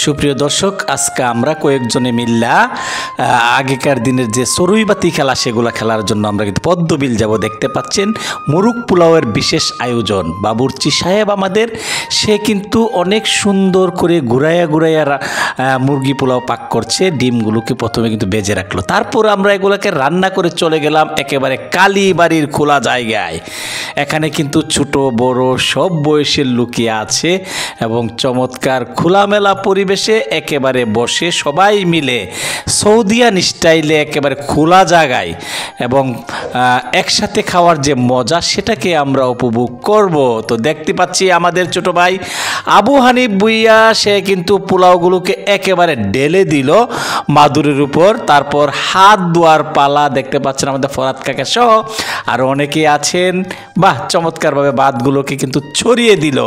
সুপ্রিয় দর্শক, আজকে আমরা কয়েকজনে মিল্লা আগেকার দিনের যে চড়ুইবাতি খেলা সেগুলো খেলার জন্য আমরা কিন্তু পদ্মবিল যাব। দেখতে পাচ্ছেন মুরুগ পোলাওয়ের বিশেষ আয়োজন। বাবুর্চি সাহেব আমাদের, সে কিন্তু অনেক সুন্দর করে ঘুরাইয়া মুরগি পোলাও পাক করছে। ডিমগুলোকে প্রথমে কিন্তু বেজে রাখলো, তারপর আমরা এগুলোকে রান্না করে চলে গেলাম একেবারে কালীবাড়ির খোলা জায়গায়। এখানে কিন্তু ছোট বড় সব বয়সের লোকই আছে এবং চমৎকার খোলামেলা পরিবেশে একেবারে বসে সবাই মিলে সৌদিয়ান স্টাইলে একেবারে খোলা জায়গায় এবং একসাথে খাওয়ার যে মজা সেটাকে আমরা উপভোগ করব। তো দেখতে পাচ্ছি আমাদের ছোট ভাই আবু হানিফ ভুইয়া, সে কিন্তু পোলাওগুলোকে একেবারে ঢেলে দিল মাদুরের উপর। তারপর হাত ধোয়ার পালা। দেখতে পাচ্ছেন আমাদের ফরাদ কাকা সহ আরও অনেকেই আছেন। বাহ, চমৎকারভাবে ভাতগুলোকে কিন্তু ছড়িয়ে দিল।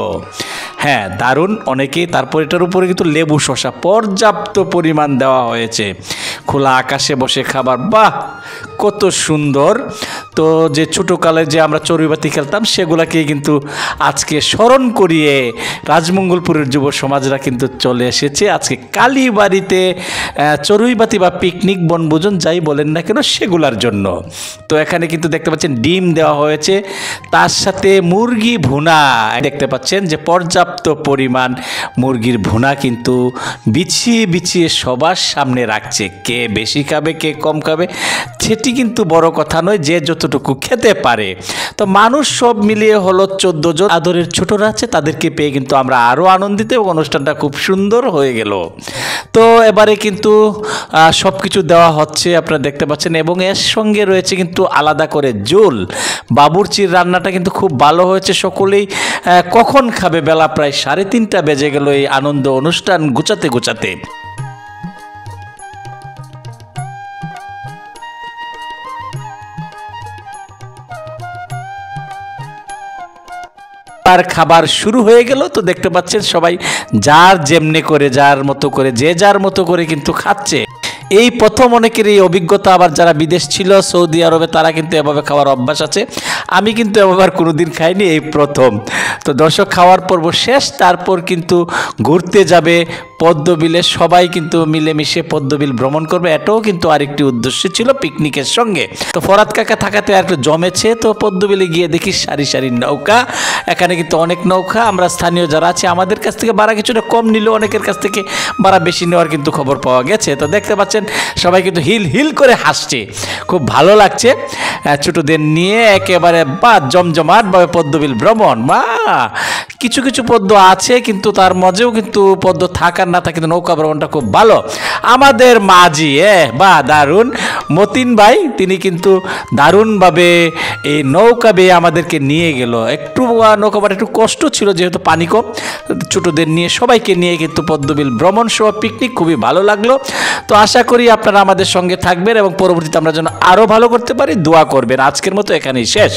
হ্যাঁ, দারুণ অনেকেই। তারপর এটার উপরে কিন্তু লেবু শসা পর্যাপ্ত পরিমাণ দেওয়া হয়েছে। খোলা আকাশে বসে খাবার, বাহ কত সুন্দর। তো যে ছোটোকালে যে আমরা চড়ুইবাতি খেলতাম সেগুলাকে কিন্তু আজকে স্মরণ করিয়ে রাজমঙ্গলপুরের যুব সমাজরা কিন্তু চলে এসেছে আজকে কালীবাড়িতে চড়ুইবাতি বা পিকনিক বনভোজন যাই বলেন না কেন সেগুলার জন্য। তো এখানে কিন্তু দেখতে পাচ্ছেন ডিম দেওয়া হয়েছে, তার সাথে মুরগি ভুনা। দেখতে পাচ্ছেন যে পর্যাপ্ত পরিমাণ মুরগির ভুনা কিন্তু বিছিয়ে বিছিয়ে সবার সামনে রাখছে। কে বেশি খাবে কে কম খাবে সেটি কিন্তু বড় কথা নয়, যে যতটুকু খেতে পারে। তো মানুষ সব মিলিয়ে হলো 14 জন। আদরের ছোটরা আছে, তাদেরকে পেয়ে কিন্তু আমরা আরও আনন্দিত এবং অনুষ্ঠানটা খুব সুন্দর হয়ে গেল। তো এবারে কিন্তু সব কিছু দেওয়া হচ্ছে আপনারা দেখতে পাচ্ছেন এবং এর সঙ্গে রয়েছে কিন্তু আলাদা করে ঝোল। বাবুর্চির রান্নাটা কিন্তু খুব ভালো হয়েছে। সকলেই কখন খাবে, বেলা প্রায় 3:30 বেজে গেল এই আনন্দ অনুষ্ঠান গুছাতে গুছাতে। আর খাবার শুরু হয়ে গেল। তো দেখতে পাচ্ছেন সবাই যার যেমনি করে যার মতো করে যে যার মতো করে কিন্তু খাচ্ছে। এই প্রথম অনেকের এই অভিজ্ঞতা। আবার যারা বিদেশ ছিল সৌদি আরবে তারা কিন্তু এভাবে খাওয়ার অভ্যাস আছে। আমি কিন্তু এভাবে আর কোনোদিন খাইনি, এই প্রথম। তো দর্শক, খাওয়ার পর্ব শেষ। তারপর কিন্তু ঘুরতে যাবে পদ্মবিলে, সবাই কিন্তু মিলেমিশে পদ্মবিল ভ্রমণ করবে। এটাও কিন্তু আরেকটি উদ্দেশ্য ছিল পিকনিকের সঙ্গে। তো ফরাদ কাকা থাকাতে আর একটু জমেছে। তো পদ্মবিলে গিয়ে দেখি সারি সারি নৌকা। এখানে কিন্তু অনেক নৌকা। আমরা স্থানীয় যারা আছে আমাদের কাছ থেকে ভাড়া কিছুটা কম নিল, অনেকের কাছ থেকে ভাড়া বেশি নেওয়ার কিন্তু খবর পাওয়া গেছে। তো দেখতে পাচ্ছেন সবাই কিন্তু হিল হিল করে হাসছে, খুব ভালো লাগছে ছোটদের নিয়ে একেবারে। বা জমজমাটভাবে পদ্মবিল ভ্রমণ। বা কিছু কিছু পদ্ম আছে কিন্তু তার মধ্যেও কিন্তু পদ্ম থাকার না থাকে, কিন্তু নৌকা ভ্রমণটা খুব ভালো। আমাদের মাঝি বা দারুণ মতিন ভাই, তিনি কিন্তু দারুণভাবে এই নৌকা বেয়ে আমাদেরকে নিয়ে গেল। একটু নৌকা বাট একটু কষ্ট ছিল যেহেতু পানি কম। ছোটদের নিয়ে সবাইকে নিয়ে কিন্তু পদ্মবিল ভ্রমণ সহ পিকনিক খুবই ভালো লাগলো। তো আশা করি আপনারা আমাদের সঙ্গে থাকবেন এবং পরবর্তীতে আমরা যেন আরও ভালো করতে পারি দোয়া করবেন। আজকের মতো এখানেই শেষ।